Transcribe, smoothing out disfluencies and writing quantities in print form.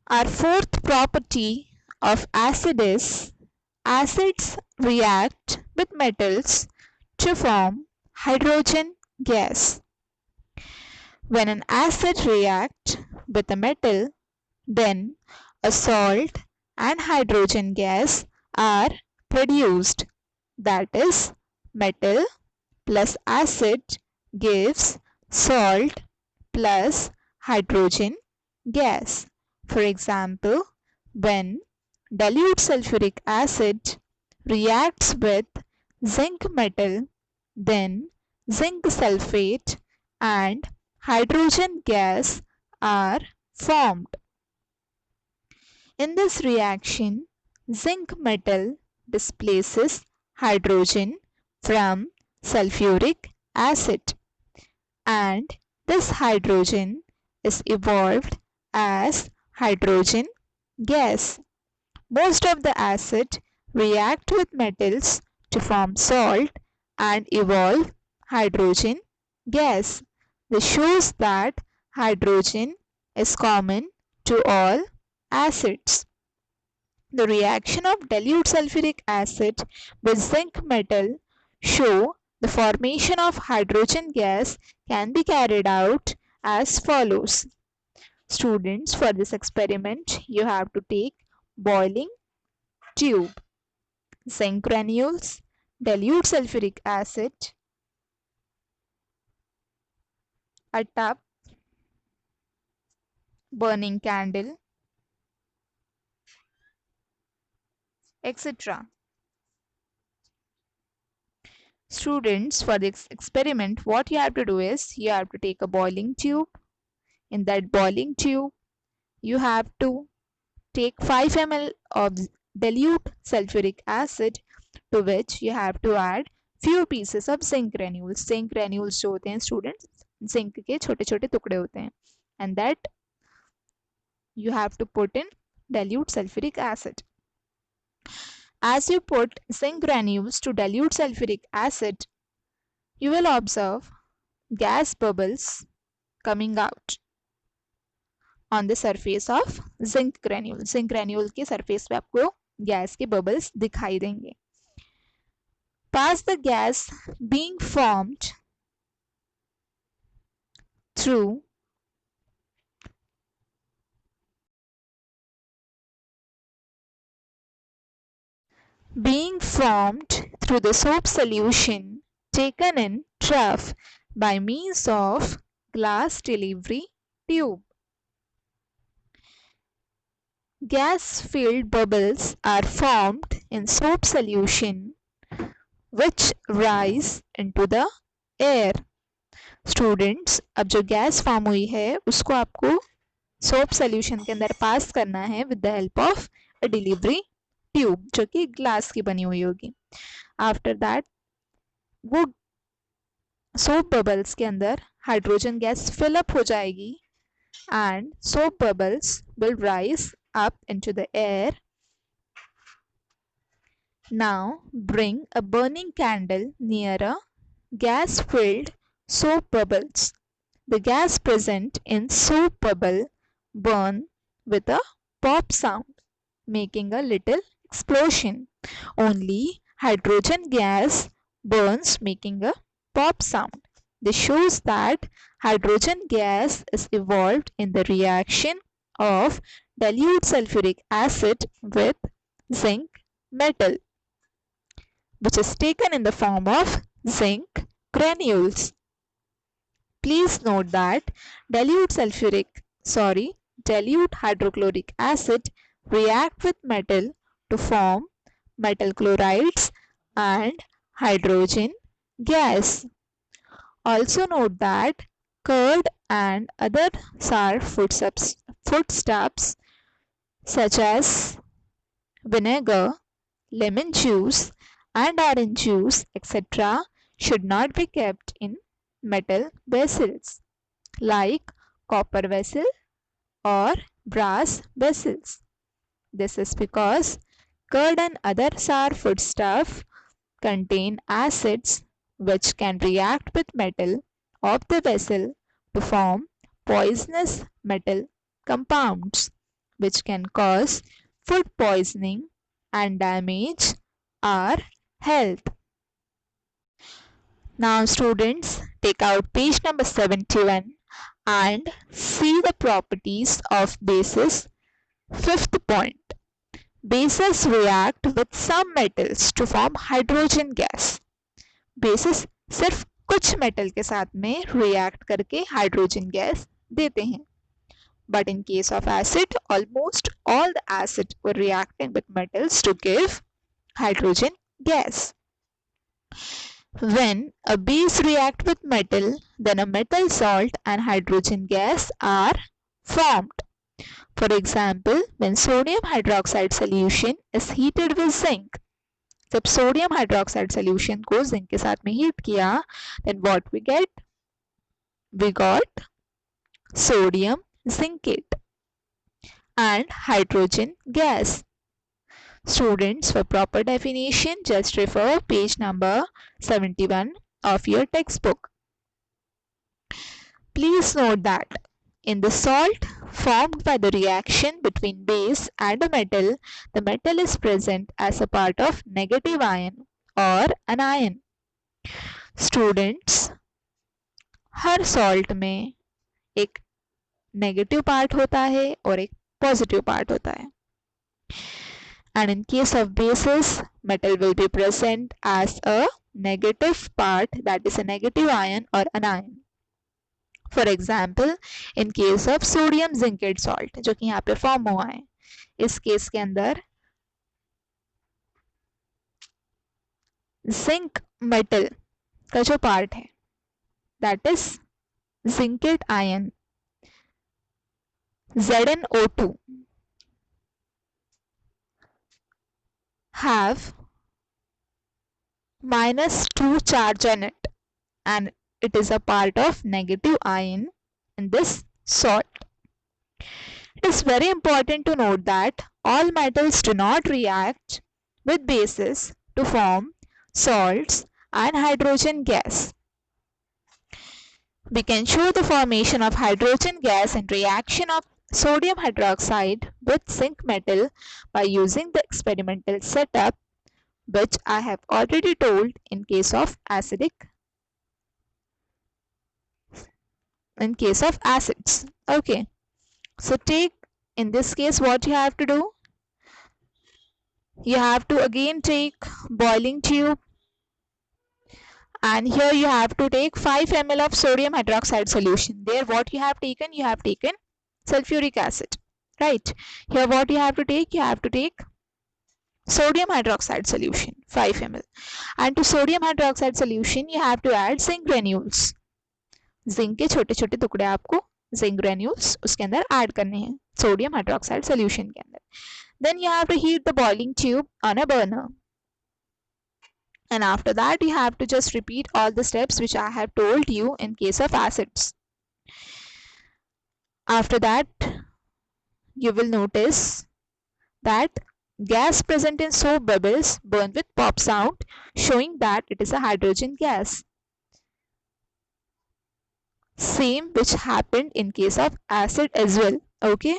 Our fourth property of acid is acids react with metals to form hydrogen gas. When an acid reacts with a metal, then a salt and hydrogen gas are produced. That is, metal plus acid gives salt plus hydrogen gas. For example, when dilute sulfuric acid reacts with zinc metal, then zinc sulfate and hydrogen gas are formed. In this reaction, zinc metal displaces hydrogen from sulfuric acid, and this hydrogen is evolved as hydrogen gas. Most of the acid react with metals to form salt and evolve hydrogen gas. This shows that hydrogen is common to all acids. The reaction of dilute sulfuric acid with zinc metal show the formation of hydrogen gas can be carried out as follows. Students, for this experiment, you have to take boiling tube, zinc granules, dilute sulfuric acid, a tub, burning candle, etc. Students, for this experiment, what you have to do is you have to take a boiling tube. In that boiling tube, you have to take 5 ml of dilute sulfuric acid, to which you have to add few pieces of zinc granules. Zinc granules जो होते हैं students, zinc के छोटे छोटे टुकड़े होते हैं, and that you have to put in dilute sulfuric acid. As you put zinc granules to dilute sulfuric acid, you will observe gas bubbles coming out on the surface of zinc granule. Zinc granule के surface पे आपको gas के bubbles दिखाई देंगे. Past the gas being formed through the soap solution taken in trough by means of glass delivery tube. Gas-filled bubbles are formed in soap solution which rise into the air. Students, अब जो gas form हुई है उसको आपको soap solution के अंदर पास करना है with the help of a delivery tube जो कि ग्लास की बनी हुई होगी. आफ्टर दैट वो सोप बबल्स के अंदर हाइड्रोजन गैस फिलअप हो जाएगी and soap bubbles will rise up into the air. Now bring a burning candle near a gas-filled soap bubbles. The gas present in soap bubble burn with a pop sound, making a little explosion. Only hydrogen gas burns, making a pop sound. This shows that hydrogen gas is evolved in the reaction of dilute sulfuric acid with zinc metal, which is taken in the form of zinc granules. Please note that dilute hydrochloric acid react with metal to form metal chlorides and hydrogen gas. Also note that curd and other sour foodstuffs such as vinegar, lemon juice and orange juice, etc. should not be kept in metal vessels like copper vessel or brass vessels. This is because curd and other sour foodstuff contain acids which can react with metal of the vessel to form poisonous metal compounds. which can cause food poisoning and damage our health. Now students, take out page number 71 and see the properties of bases. Fifth point. Bases react with some metals to form hydrogen gas. Bases सिर्फ कुछ metal के साथ में react करके hydrogen gas देते हैं. But in case of acid, almost all the acid were reacting with metals to give hydrogen gas. When a base react with metal, then a metal salt and hydrogen gas are formed. For example, when sodium hydroxide solution is heated with zinc, जब sodium hydroxide solution को zinc के साथ में heat किया, then what we get? We got sodium zincate and hydrogen gas. Students, for proper definition, just refer page number 71 of your textbook. Please note that in the salt formed by the reaction between base and a metal, the metal is present as a part of negative ion or anion. Students, her salt में एक negative part होता है और एक positive part होता है. And in case of bases, metal will be present as a negative part, that is a negative ion or anion. For example, in case of sodium zincate salt, जो कि यहाँ पे फॉर्म हुआ है, इस case के अंदर जिंक मेटल का जो पार्ट है, that is zincate ion ZnO2 have -2 charge on it, and it is a part of negative ion in this salt. It is very important to note that all metals do not react with bases to form salts and hydrogen gas. We can show the formation of hydrogen gas and reaction of sodium hydroxide with zinc metal by using the experimental setup, which I have already told in case of acids. Okay, so in this case what you have to do, you have to again take boiling tube, and here you have to take 5 ml of sodium hydroxide solution. There what you have taken sulfuric acid, right? Here what you have to take sodium hydroxide solution 5 ml, and to sodium hydroxide solution you have to add zinc granules. Zinc के छोटे छोटे टुकड़े आपको zinc granules उसके अंदर add करने हैं sodium hydroxide solution के अंदर. Then you have to heat the boiling tube on a burner, and after that you have to just repeat all the steps which I have told you in case of acids. After that you will notice that gas present in soap bubbles burn with pop sound, showing that it is a hydrogen gas. Same which happened in case of acid as well. Okay.